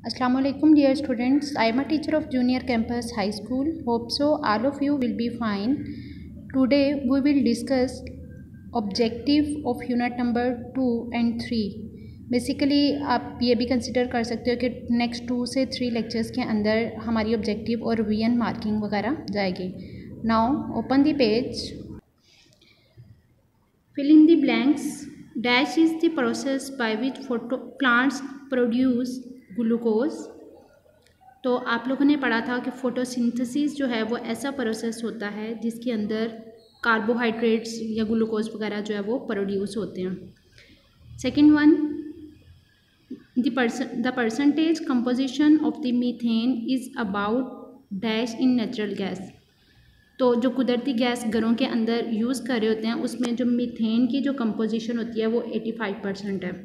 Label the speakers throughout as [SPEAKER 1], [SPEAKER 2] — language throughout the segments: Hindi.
[SPEAKER 1] Assalamualaikum dear students. I am a teacher of Junior Campus High School. Hope so all of you will be fine. Today we will discuss objective of unit number 2 and 3. Basically आप ये भी कंसिडर कर सकते हो कि नेक्स्ट 2 से 3 लेक्चर्स के अंदर हमारी ऑब्जेक्टिव और वीएन मार्किंग वगैरह जाएगी. Now open the page. Fill in the blanks. Dash is the process by which plants produce glucose. तो आप लोगों ने पढ़ा था कि फोटोसिंथेसिस जो है वो ऐसा प्रोसेस होता है जिसके अंदर कार्बोहाइड्रेट्स या ग्लूकोज वगैरह जो है वो प्रोड्यूस होते हैं. Second one, the percentage composition of the methane is about dash in natural gas. तो जो कुदरती गैस घरों के अंदर यूज़ कर रहे होते हैं उसमें जो मीथेन की जो कंपोजिशन होती है वो 85% है.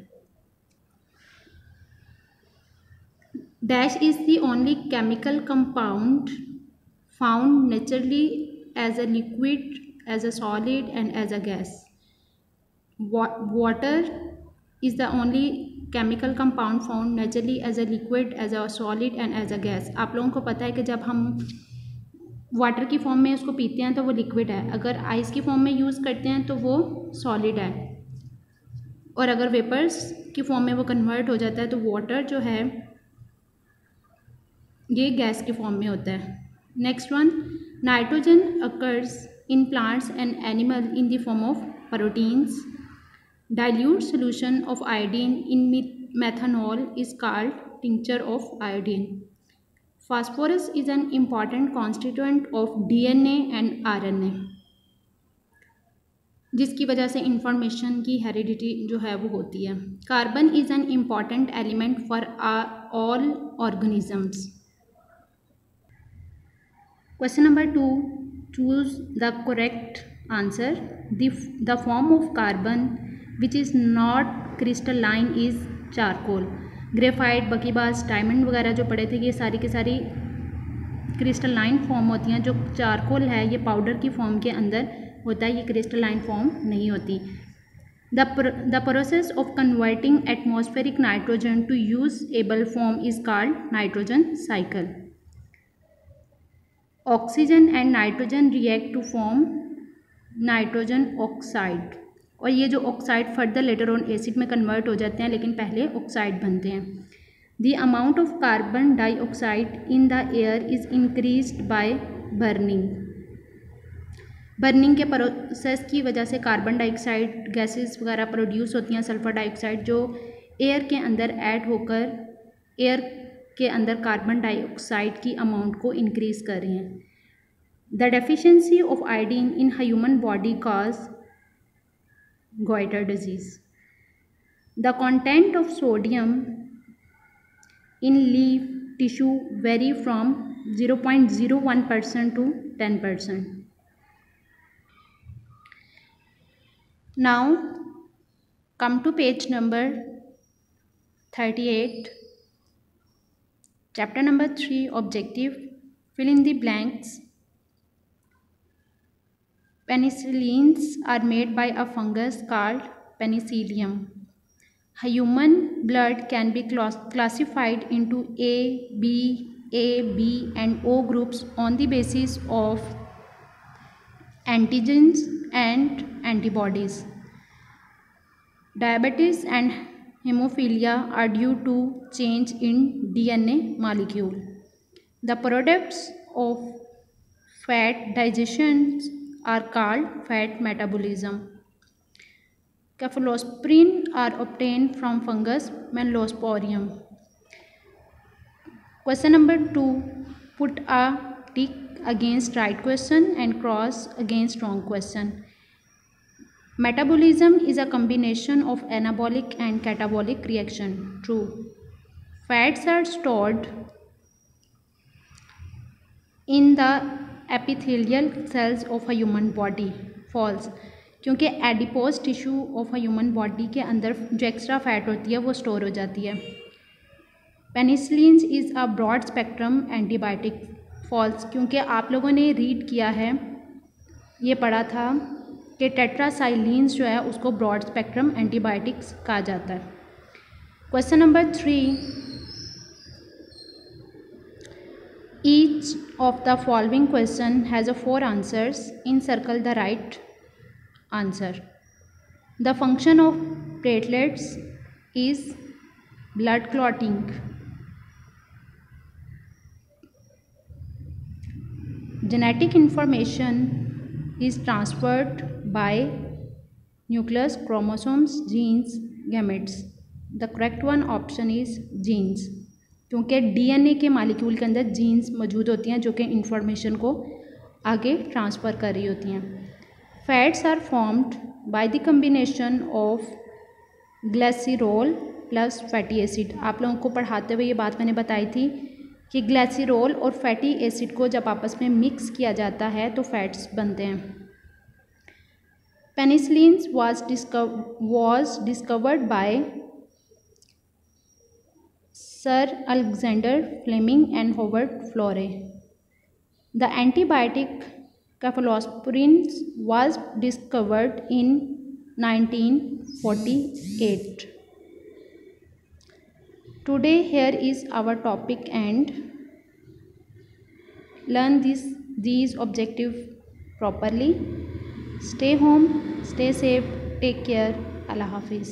[SPEAKER 1] Dash is the only chemical compound found naturally as a liquid, as a solid and as a gas. Water is the only chemical compound found naturally as a liquid, as a solid and as a gas. आप लोगों को पता है कि जब हम वाटर की फॉर्म में उसको पीते हैं तो वो लिक्विड है, अगर आइस की फॉर्म में यूज़ करते हैं तो वो सॉलिड है, और अगर वेपर्स की फॉर्म में वो कन्वर्ट हो जाता है तो वाटर जो है ये गैस की फॉर्म में होता है. Next one, nitrogen occurs in plants and animal in the form of proteins. Dilute solution of iodine in methanol is called tincture of iodine. Phosphorus is an important constituent of DNA and RNA, जिसकी वजह से इंफॉर्मेशन की हेरिडिटी जो है वो होती है. Carbon is an important element for all organisms. Question number 2. Choose the correct answer. The form of carbon which is not crystalline is charcoal. Graphite, buckyballs, diamond वगैरह जो पड़े थे ये सारी की सारी क्रिस्टलाइन फॉर्म होती हैं. जो चारकोल है ये पाउडर की फॉर्म के अंदर होता है, ये क्रिस्टलाइन फॉर्म नहीं होती. The process of converting atmospheric nitrogen to usable form is called nitrogen cycle. Oxygen and nitrogen react to form nitrogen oxide, और ये जो oxide further later on acid में कन्वर्ट हो जाते हैं लेकिन पहले ऑक्साइड बनते हैं. The amount of carbon dioxide in the air is increased by burning. Burning के प्रोसेस की वजह से कार्बन डाइऑक्साइड गैसेस वगैरह प्रोड्यूस होती हैं, सल्फर डाइऑक्साइड, जो एयर के अंदर ऐड होकर एयर के अंदर कार्बन डाइऑक्साइड की अमाउंट को इंक्रीज कर रही हैं. The deficiency of iodine in human body cause goitre disease. The content of sodium in leaf tissue vary from 0.01% to 10%. Now come to page number 38. Chapter number 3, objective. Fill in the blanks. Penicillins are made by a fungus called Penicillium. Human blood can be classified into A, B, and O groups on the basis of antigens and antibodies. Diabetes and hemophilia are due to change in DNA molecule. The products of fat digestion are called fat metabolism. Cephalosporin are obtained from fungus Melosporium. Question number 2. Put a tick against right question and cross against wrong question. Metabolism is a combination of anabolic and catabolic reaction. True. Fats are stored in the epithelial cells of a human body. False. क्योंकि adipose tissue of a human body के अंदर जो एक्स्ट्रा फैट होती है वो स्टोर हो जाती है. Penicillin is a broad spectrum antibiotic. False. क्योंकि आप लोगों ने रीड किया है, ये पढ़ा था कि टेट्रासाइलिन्स जो है उसको ब्रॉड स्पेक्ट्रम एंटीबायोटिक्स कहा जाता है. Question number 3. Each of the following question has a 4 answers. Encircle the right answer. The function of platelets is blood clotting. Genetic information is transferred by nucleus, chromosomes, genes, gametes. The correct one option is genes, क्योंकि डीएनए के मालिक्यूल के अंदर जीन्स मौजूद होती हैं जो कि इंफॉर्मेशन को आगे ट्रांसफ़र कर रही होती हैं. Fats are formed by the combination of glycerol plus fatty acid. आप लोगों को पढ़ाते हुए ये बात मैंने बताई थी कि ग्लिसरॉल और फैटी एसिड को जब आपस में मिक्स किया जाता है तो फैट्स बनते हैं. Penicillin was discovered by Sir Alexander Fleming and Howard Florey. The antibiotic cephalosporin was discovered in 1948. Today here is our topic and learn these objective properly. Stay home, stay safe, take care. Allah Hafiz.